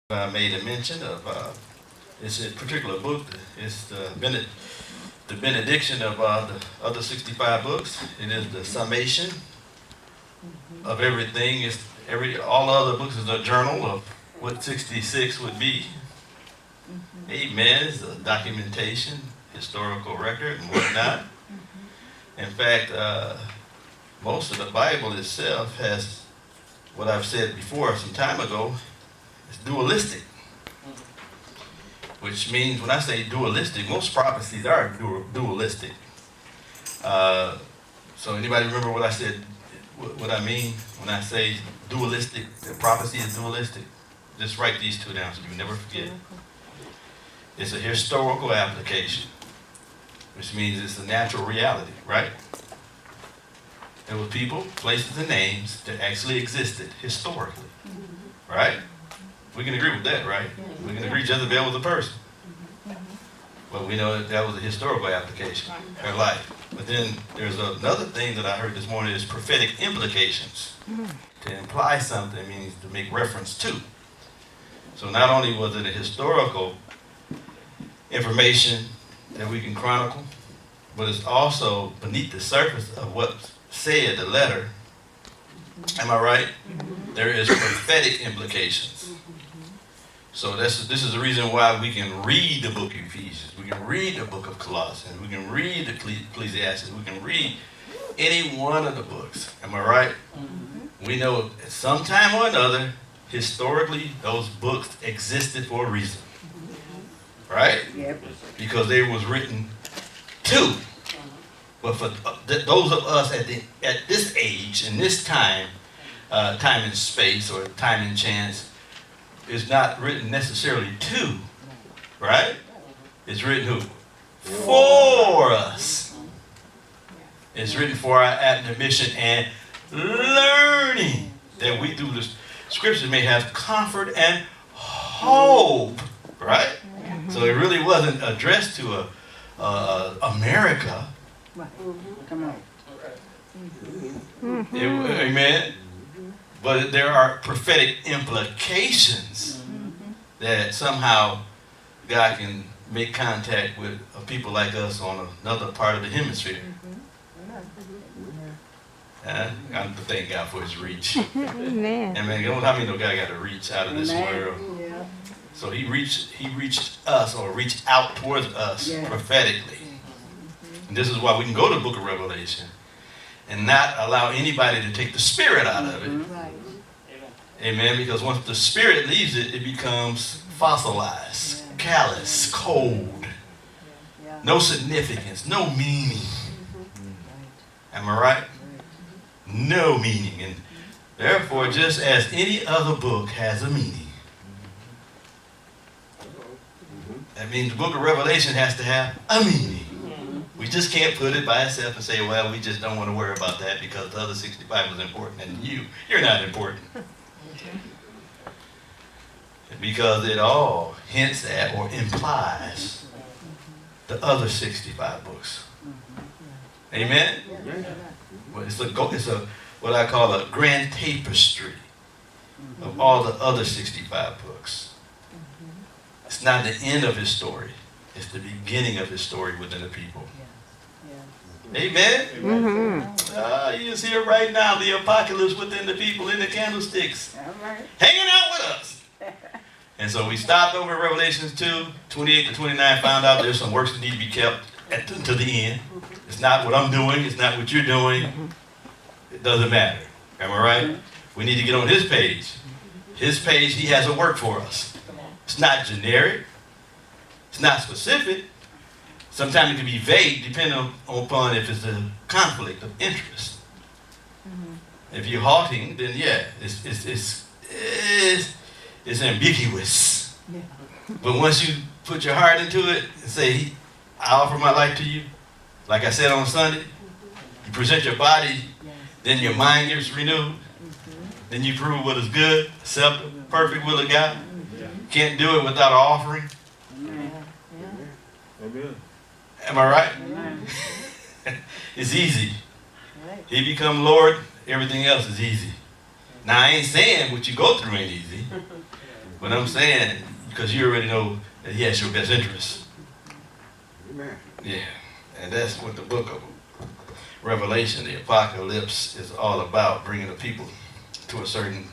I made a mention of it's a particular book. It's the benediction of the other 65 books. It is the summation of everything. It's all the other books is a journal of what 66 would be. Amen. It's a documentation, historical record, and whatnot. In fact, most of the Bible itself has what I've said before some time ago. It's dualistic, which means when I say dualistic, most prophecies are dualistic. So anybody remember what I said, what I mean when I say dualistic, the prophecy is dualistic? Just write these two down so you never forget. It's a historical application, which means it's a natural reality, right? There were people, places, and names that actually existed historically, right? We can agree with that, right? We can agree Jezebel was a person. But we know that was a historical application, her life. But then there's another thing that I heard this morning is prophetic implications. To imply something means to make reference to. So not only was it a historical information that we can chronicle, but it's also beneath the surface of what said the letter. Am I right? There is prophetic implications. So this is the reason why we can read the book of Ephesians, we can read the book of Colossians, we can read the Ecclesiastes, we can read any one of the books. Am I right? We know at some time or another, historically, those books existed for a reason. Right? Yep. Because they was written to. But for those of us at this age, in this time, time and space, or time and chance, it's not written necessarily to, right? It's written who? For us. It's written for our admonition and learning, that we through the scripture may have comfort and hope, right? So it really wasn't addressed to America. Come on. Amen. But there are prophetic implications that somehow God can make contact with people like us on another part of the hemisphere. I thank God for his reach. Amen. And man, you know how many know God got to reach out of this world? Yeah. So he reached us, or reached out towards us prophetically. And this is why we can go to the book of Revelation and not allow anybody to take the spirit out of it. Amen. Because once the spirit leaves it, it becomes fossilized, callous, cold. No significance, no meaning. Am I right? No meaning. And therefore, just as any other book has a meaning, that means the book of Revelation has to have a meaning. We just can't put it by itself and say, well, we just don't want to worry about that because the other 65 was important and you're not important. Because it all hints at or implies the other 65 books. Amen? Well, it's what I call a grand tapestry of all the other 65 books. It's not the end of his story. It's the beginning of his story within the people. Amen? You see it right now, the apocalypse within the people in the candlesticks. Hanging out with us. And so we stopped over in Revelation 2, 28 to 29, found out there's some works that need to be kept to the end. It's not what I'm doing. It's not what you're doing. It doesn't matter. Am I right? We need to get on his page. His page, he has a work for us. It's not generic. It's not specific. Sometimes it can be vague depending upon if it's a conflict of interest. If you're halting, then yeah, it's ambiguous. But once you put your heart into it and say, I offer my life to you, like I said on Sunday, you present your body, then your mind gets renewed, then you prove what is good, acceptable, perfect will of God. Can't do it without an offering. Amen. Am I right? It's easy. He become Lord, everything else is easy. Now I ain't saying what you go through ain't easy, But I'm saying, because you already know that he has your best interest. Yeah, and that's what the book of Revelation, the apocalypse, is all about, bringing the people to a certain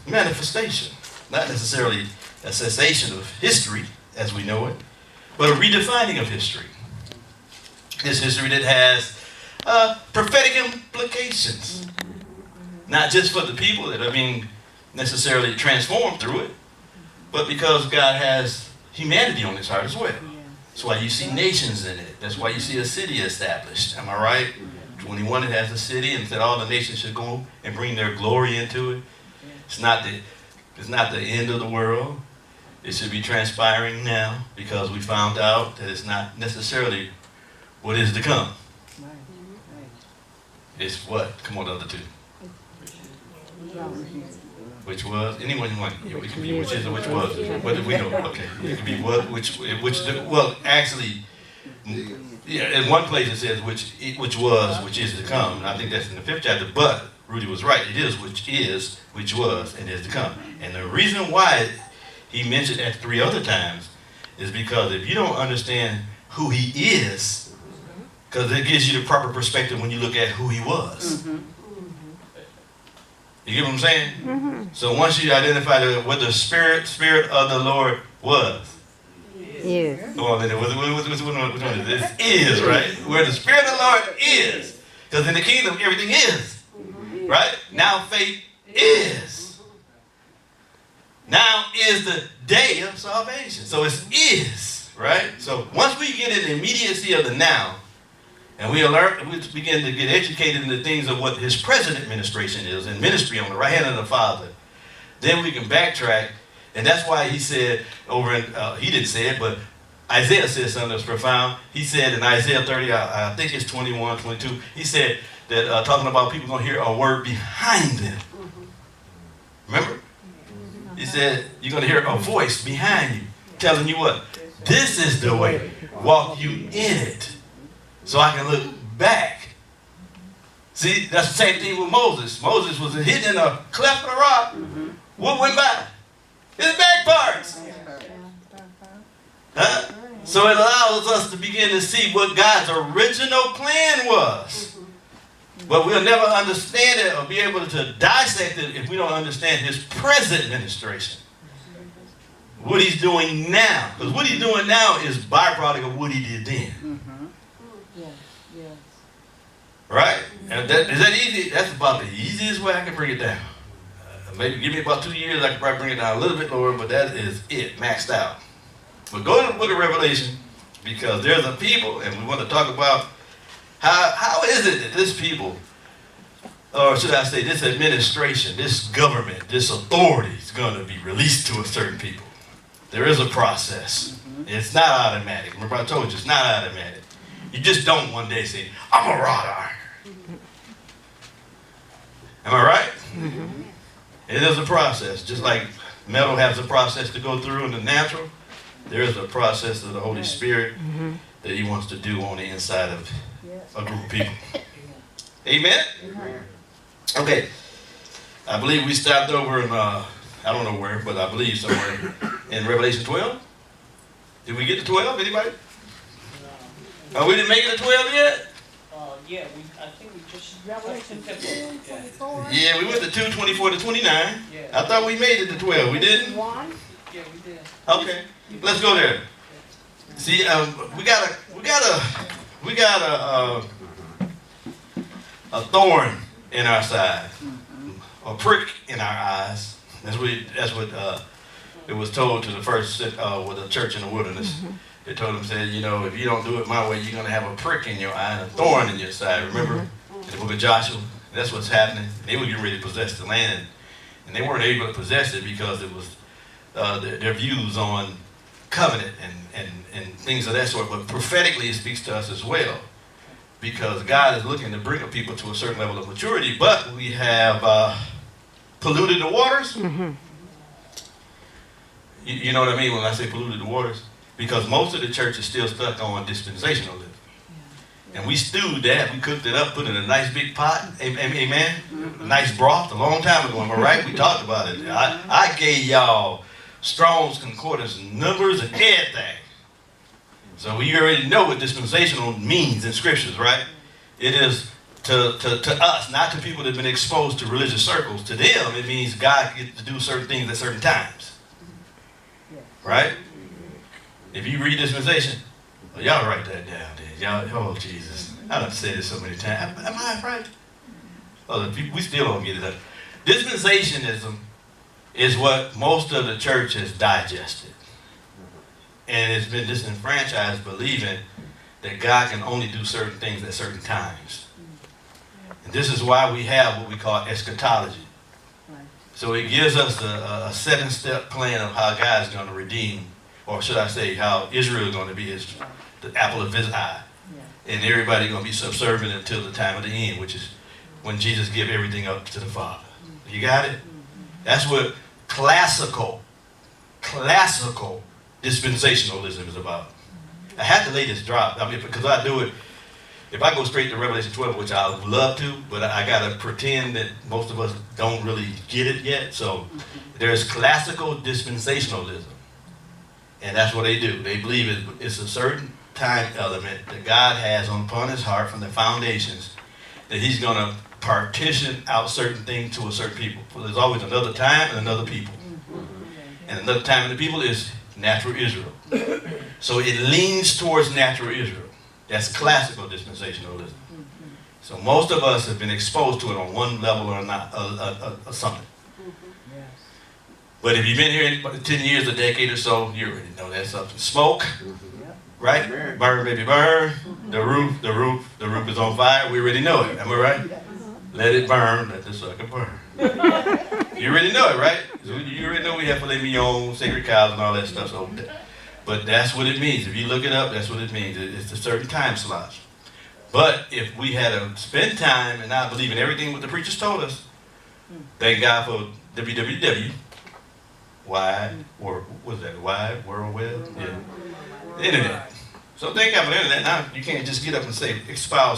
manifestation. Not necessarily a cessation of history as we know it, but a redefining of history. This history that has prophetic implications. Not just for the people that are being necessarily transformed through it, but because God has humanity on his heart as well. That's why you see nations in it. That's why you see a city established. Am I right? 21, it has a city, and said all the nations should go and bring their glory into it. It's not the end of the world. It should be transpiring now, because we found out that it's not necessarily what is to come. It's what? Come on, the other two. Which was? Anyone want? Yeah, it could be which is or which was. What did we know? Okay. It could be what, which, well, actually, yeah, in one place it says which was, which is to come. And I think that's in the 5th chapter, but Rudy was right. It is, which was, and is to come. And the reason why he mentioned that 3 other times is because if you don't understand who he is, because it gives you the proper perspective when you look at who he was. You get what I'm saying? So once you identify what the spirit of the Lord was. Yes. Which one is this? Is, right? Where the spirit of the Lord is. Because in the kingdom, everything is. Right? Now faith is. Now is the day of salvation. So it's is, right? So once we get in the immediacy of the now, and we begin to get educated in the things of what his present administration is, and ministry on the right hand of the Father, then we can backtrack. And that's why he said over in, he didn't say it, but Isaiah said something that's profound. He said in Isaiah 30, I think it's 21, 22, he said that talking about people going to hear a word behind them. Remember? He said, you're going to hear a voice behind you telling you what? This is the way. Walk you in it. So I can look back. See, that's the same thing with Moses. Moses was hidden in a cleft of the rock. What went by? His back parts. Huh? So it allows us to begin to see what God's original plan was. But we'll never understand it or be able to dissect it if we don't understand his present administration. What he's doing now. Because what he's doing now is byproduct of what he did then. Right? And is that easy? That's about the easiest way I can bring it down. Maybe give me about 2 years, I can probably bring it down a little bit lower, but that is it, maxed out. But go to the book of Revelation, because there's a people, and we want to talk about how is it that this people, or should I say this administration, this government, this authority is going to be released to a certain people. There is a process. It's not automatic. Remember I told you, it's not automatic. You just don't one day say, I'm a wrought iron. Am I right? It is a process. Just like metal has a process to go through in the natural, there is a process of the Holy Spirit that he wants to do on the inside of a group of people. Amen? Okay. I believe we stopped over in, I don't know where, but I believe somewhere in Revelation 12. Did we get to 12? Anybody? Oh, we didn't make it to 12 yet? Yeah, I think we just... Revelation 2, 24. Yeah, we went to 2, 24 to 29. Yeah. I thought we made it to 12. We didn't? One. Yeah, we did. Okay, let's go there. See, we got a thorn in our side, a prick in our eyes. That's what it was told to the first with the church in the wilderness. They told them, said, you know, if you don't do it my way, you're going to have a prick in your eye and a thorn in your side. Remember in the book of Joshua? That's what's happening. They were getting ready to possess the land, and they weren't able to possess it because it was their views on covenant and things of that sort. But prophetically, it speaks to us as well, because God is looking to bring a people to a certain level of maturity, but we have polluted the waters. You know what I mean when I say polluted the waters? Because most of the church is still stuck on dispensational living. And we stewed that. We cooked it up, put it in a nice big pot. Amen. A nice broth a long time ago. Am I right? We talked about it. I gave y'all Strong's Concordance numbers and everything. So we already know what dispensational means in scriptures, right? It is to us, not to people that have been exposed to religious circles. To them, it means God gets to do certain things at certain times. Right? If you read dispensation, well, y'all write that down then. Y'all, oh Jesus. I done said it so many times. Am I right? Oh, we still don't get it. Dispensationism is what most of the church has digested. And it's been disenfranchised believing that God can only do certain things at certain times. And this is why we have what we call eschatology. So it gives us a 7-step plan of how God's going to redeem, or should I say, how Israel is going to be the apple of his eye. And everybody going to be subservient until the time of the end, which is when Jesus gives everything up to the Father. You got it? That's what classical dispensationalism is about. I have to lay this drop. I mean, because I do it, if I go straight to Revelation 12, which I would love to, but I got to pretend that most of us don't really get it yet. So there's classical dispensationalism. And that's what they do. They believe it's a certain time element that God has upon his heart from the foundations that he's going to partition out certain things to a certain people. So there's always another time and another people. And another time and the people is natural Israel. So it leans towards natural Israel. That's classical dispensationalism. So most of us have been exposed to it on one level or not, or something. But if you've been here 10 years, a decade or so, you already know that's something. Smoke, right? Burn, baby, burn. The roof is on fire. We already know it. Am I right? Let it burn. Let the sucker burn. You already know it, right? You already know we have filet mignon, sacred cows, and all that stuff. So, but that's what it means. If you look it up, that's what it means. It's a certain time slot. But if we had to spend time and not believe in everything what the preachers told us, thank God for www. Wide World Web? Yeah. The internet. So thank God for the internet. Now you can't just get up and say, espouse